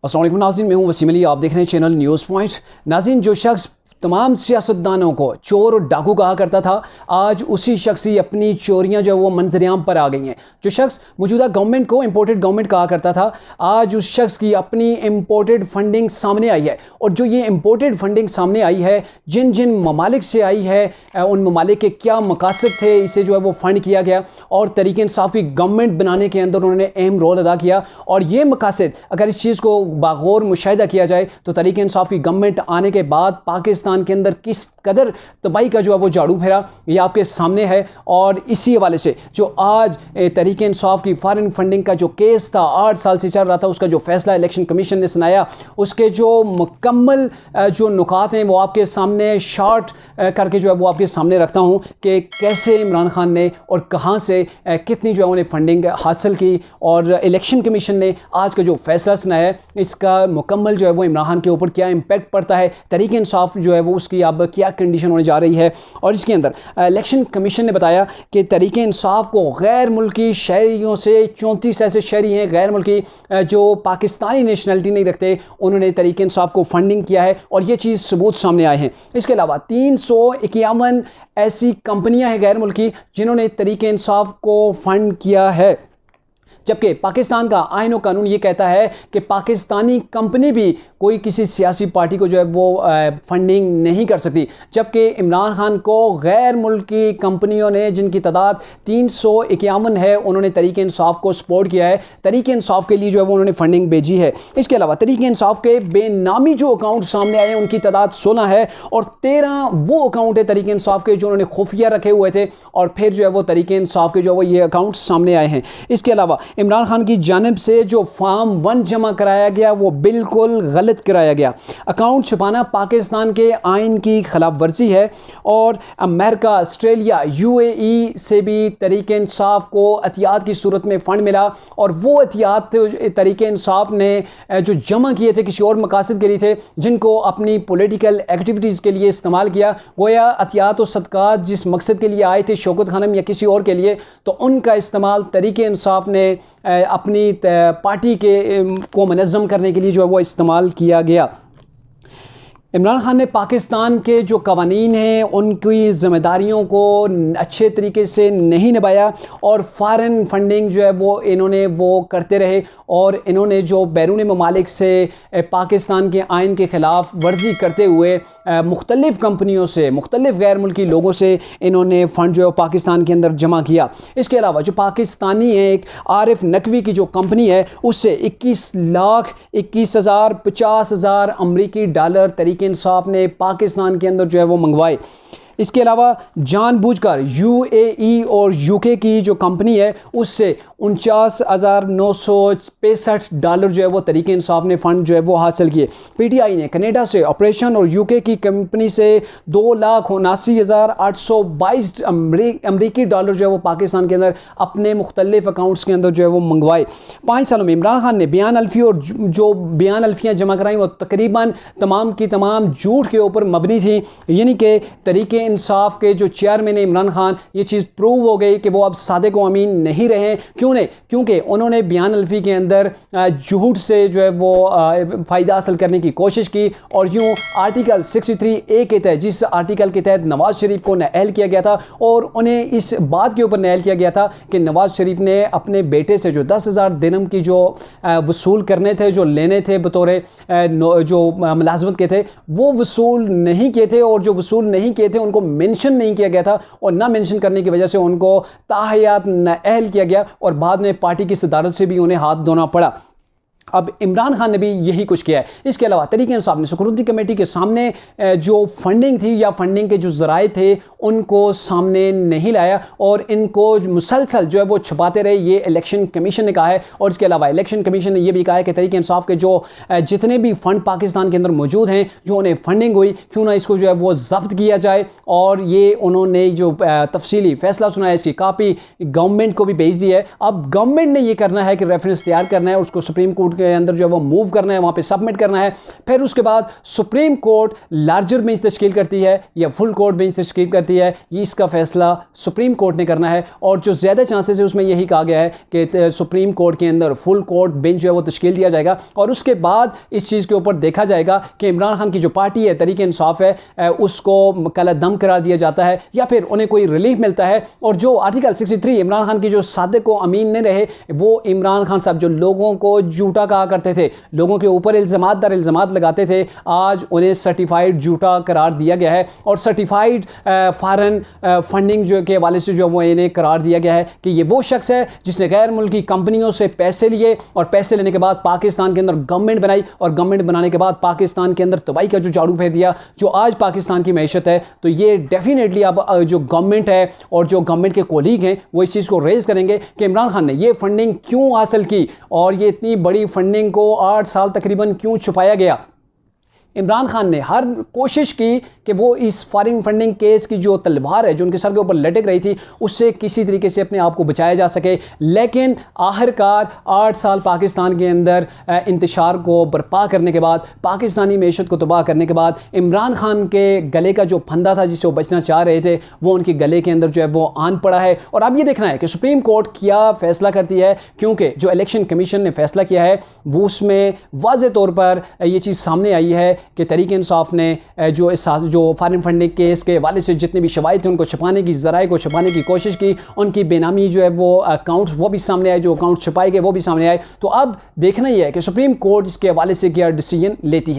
अस्सलाम वालेकुम नाज़रीन, मैं हूं वसीम अली। आप देख रहे हैं चैनल न्यूज़ पॉइंट। नाज़रीन, जो शख्स तमाम सियासतदानों को चोर और डाकू कहा करता था, आज उसी शख्स ही अपनी चोरियां जो है वो मंजरेआम पर आ गई हैं। जो शख्स मौजूदा गवर्नमेंट को इम्पोर्टेड गवर्नमेंट कहा करता था, आज उस शख्स की अपनी इम्पोर्टेड फंडिंग सामने आई है। और जो ये इम्पोर्टेड फंडिंग सामने आई है, जिन जिन ममालिक से आई है, उन ममालिक के क्या मकासद थे इसे जो है वो फ़ंड किया गया, और तरीक़े इंसाफ़ की गवर्नमेंट बनाने के अंदर उन्होंने अहम रोल अदा किया। और ये मकासद, अगर इस चीज़ को बागौर मुशाहिदा किया जाए तो तरीक़े इंसाफ़ की गवर्नमेंट आने के बाद पाकिस्तान के अंदर किस कदर तबाही का जो है वो झाड़ू फेरा, ये आपके सामने है। और इसी हवाले से जो आज तहरीक इंसाफ की फॉरेन फंडिंग का जो केस था, 8 साल से चल रहा था, उसका जो फैसला इलेक्शन कमीशन ने सुनाया, उसके जो मुकम्मल जो नुकात हैं वो आपके सामने शॉर्ट करके जो है वो आपके सामने रखता हूँ कि कैसे इमरान खान ने और कहाँ से कितनी जो है उन्हें फंडिंग हासिल की। और इलेक्शन कमीशन ने आज का जो फैसला सुनाया है, इसका मुकम्मल जो है वो इमरान खान के ऊपर क्या इम्पैक्ट पड़ता है, तहरीक इंसाफ जो है वो उसकी अब क्या कंडीशन होने जा रही है। और इसके अंदर इलेक्शन कमीशन ने बताया कि तहरीक इंसाफ को गैर मुल्की शहरियों से 34 ऐसे शहरी हैं गैर मुल्की जो पाकिस्तानी नेशनलिटी नहीं रखते, उन्होंने तहरीक इंसाफ को फंडिंग किया है और ये चीज़ सबूत सामने आए हैं। इसके अलावा 351 ऐसी कंपनियां हैं गैर मुल्की जिन्होंने तहरीक इंसाफ को फंड किया है, जबकि पाकिस्तान का आईन और कानून ये कहता है कि पाकिस्तानी कंपनी भी कोई किसी सियासी पार्टी को जो है वो फंडिंग नहीं कर सकती। जबकि इमरान खान को गैर मुल्की कंपनियों ने, जिनकी तादाद 351 है, उन्होंने तहरीक इंसाफ को सपोर्ट किया है, तहरीक इंसाफ के लिए जो है वो उन्होंने फंडिंग भेजी है। इसके अलावा तहरीक इंसाफ के बेनामी जो अकाउंट सामने आए हैं, उनकी तादाद 16 है, और 13 वो अकाउंट है तहरीक इंसाफ के जो उन्होंने खुफिया रखे हुए थे, और फिर जो है वो तहरीक इंसाफ के जो है वो ये अकाउंट सामने आए हैं। इसके अलावा इमरान खान की जानिब से जो फॉर्म 1 जमा कराया गया वो बिल्कुल गलत कराया गया। अकाउंट छुपाना पाकिस्तान के आइन की खिलाफ वर्जी है, और अमेरिका, ऑस्ट्रेलिया, यूएई से भी तहरीक इंसाफ को एहतियात की सूरत में फ़ंड मिला, और वो एहतियात तहरीक इंसाफ ने जो जमा किए थे किसी और मकासद के लिए थे, जिनको अपनी पॉलिटिकल एक्टिविटीज़ के लिए इस्तेमाल किया। गोया एहतियात और सदक़ात जिस मकसद के लिए आए थे, शौकत खानम या किसी और के लिए, तो उनका इस्तेमाल तहरीक इंसाफ ने अपनी पार्टी के को मनज़्ज़म करने के लिए जो है वो इस्तेमाल किया गया। इमरान खान ने पाकिस्तान के जो कवानीन हैं उनकी ज़िम्मेदारियों को अच्छे तरीके से नहीं निभाया, और फ़ॉरेन फंडिंग जो है वो इन्होंने वो करते रहे, और इन्होंने जो बैरून ममालिक से पाकिस्तान के आइन के ख़िलाफ़ वर्जी करते हुए मुख्तलिफ़ कंपनियों से, मुख्तलिफ़ गैर मुल्की लोगों से इन्होंने फ़ंड जो है पाकिस्तान के अंदर जमा किया। इसके अलावा जो पाकिस्तानी है, एक आरिफ नकवी की जो कंपनी है, उससे 21,21,000 $50,000 अमरीकी डॉलर तहरीक इंसाफ ने पाकिस्तान के अंदर जो है वो मंगवाए। इसके अलावा जानबूझकर यूएई और यूके की जो कंपनी है, उससे $49,965 जो है वो तहरीक इंसाफ ने फ़ंड जो है वो हासिल किए। पीटीआई ने कनाडा से ऑपरेशन और यूके की कंपनी से $2,79,822 अमरीकी डॉलर जो है वो पाकिस्तान के अंदर अपने मुख्तलिफ अकाउंट्स के अंदर जो है वो मंगवाए। 5 सालों में इमरान खान ने बयान अल्फ़ी, और जो बयान अल्फ़ियाँ जमा कराई वो तकरीबन तमाम की तमाम झूठ के ऊपर मबनी थी। यानी कि तहरीक इंसाफ के जो चेयरमैन इमरान खान, ये चीज़ प्रूव हो गई कि वो अब सादिक व अमीन नहीं रहे। क्यों नहीं? क्योंकि उन्होंने बयान अल्फ़ी के अंदर झूठ से जो है वो फ़ायदा हासिल करने की कोशिश की, और यूँ आर्टिकल 63A के तहत, जिस आर्टिकल के तहत नवाज़ शरीफ को नाअहल किया गया था, और उन्हें इस बात के ऊपर नाअहल किया गया था कि नवाज़ शरीफ ने अपने बेटे से जो 10,000 दिरहम की जो वसूल करने थे, जो लेने थे बतौर जो मुलाजमत के थे, वो वसूल नहीं किए थे, और जो वसूल नहीं किए थे उनको मेंशन नहीं किया गया था, और ना मेंशन करने की वजह से उनको ताहयात नाअहल किया गया, और बाद में पार्टी की सदारत से भी उन्हें हाथ धोना पड़ा। अब इमरान खान ने भी यही कुछ किया है। इसके अलावा तहरीक इंसाफ ने सिक्योरिटी कमेटी के सामने जो फंडिंग थी या फंडिंग के जो ज़राए थे उनको सामने नहीं लाया, और इनको मुसलसल जो है वो छुपाते रहे, ये इलेक्शन कमीशन ने कहा है। और इसके अलावा इलेक्शन कमीशन ने यह भी कहा है कि तहरीक इंसाफ के जो जितने भी फ़ंड पाकिस्तान के अंदर मौजूद हैं, जो उन्हें फंडिंग हुई, क्यों ना इसको जो है वो ज़ब्त किया जाए। और ये उन्होंने जो तफसीली फ़ैसला सुना है, इसकी कापी गवर्नमेंट को भी भेज दी है। अब गवर्नमेंट ने ये करना है कि रेफरेंस तैयार करना है, उसको सुप्रीम कोर्ट के अंदर जो है वो मूव करना है, वहाँ पे सबमिट करना है। फिर उसके बाद सुप्रीम कोर्ट लार्जर बेंच तश्कील करती है या फुल कोर्ट बेंच तश्कील करती है, ये इसका फैसला सुप्रीम कोर्ट ने करना है। और जो ज़्यादा चांसेस है उसमें यही कहा गया है कि सुप्रीम कोर्ट के अंदर फुल कोर्ट बेंच जो है वो तश्कील दिया जाएगा और उसके बाद इस चीज़ के ऊपर देखा जाएगा कि इमरान खान की जो पार्टी है तहरीक इंसाफ है उसको कला दम करार दिया जाता है या फिर उन्हें कोई रिलीफ मिलता है। और जो आर्टिकल 63 इमरान खान की जो सादिक व अमीन ने रहे, वो इमरान खान साहब जो लोगों को झूठा कहा करते थे, लोगों के ऊपर इल्ज़ामात दर इल्ज़ामात लगाते थे, आज उन्हें सर्टिफाइड झूठा करार दिया गया है और सर्टिफाइड फॉरेन फंडिंग जो के हवाले से जो वो इन्हें करार दिया गया है कि ये वो शख्स है जिसने गैर मुल्की कंपनियों से पैसे लिए और पैसे लेने के बाद पाकिस्तान के अंदर गवर्नमेंट बनाई और गवर्नमेंट बनाने के बाद पाकिस्तान के अंदर तबाही का जो झाड़ू फेर दिया, जो आज पाकिस्तान की मैशत है। तो ये डेफिनेटली अब जो गवर्नमेंट है और जो गवर्नमेंट के कोलीग हैं वो इस चीज़ को रेज करेंगे कि इमरान खान ने ये फंडिंग क्यों हासिल की और ये इतनी बड़ी फंडिंग को 8 साल तकरीबन क्यों छुपाया गया। इमरान खान ने हर कोशिश की कि वो इस फॉरेन फंडिंग केस की जो तलवार है जो उनके सर के ऊपर लटक रही थी उससे किसी तरीके से अपने आप को बचाया जा सके, लेकिन आखिरकार 8 साल पाकिस्तान के अंदर इंतशार को बर्पा करने के बाद, पाकिस्तानी मैशत को तबाह करने के बाद इमरान खान के गले का जो फंदा था जिससे वो बचना चाह रहे थे वो उनके गले के अंदर जो है वो आन पड़ा है। और अब ये देखना है कि सुप्रीम कोर्ट क्या फैसला करती है, क्योंकि जो इलेक्शन कमीशन ने फैसला किया है वो उसमें वाज़ेह तौर पर ये चीज़ सामने आई है कि तहरीक इंसाफ ने जो फॉरेन फंडिंग केस के हवाले से जितने भी शवाहिद थे उनको छुपाने की, ज़राए को छुपाने की कोशिश की, उनकी बेनामी जो है वो अकाउंट्स वो भी सामने आए, जो अकाउंट छुपाए गए वो भी सामने आए। तो अब देखना ही है कि सुप्रीम कोर्ट इसके हवाले से क्या डिसीजन लेती है।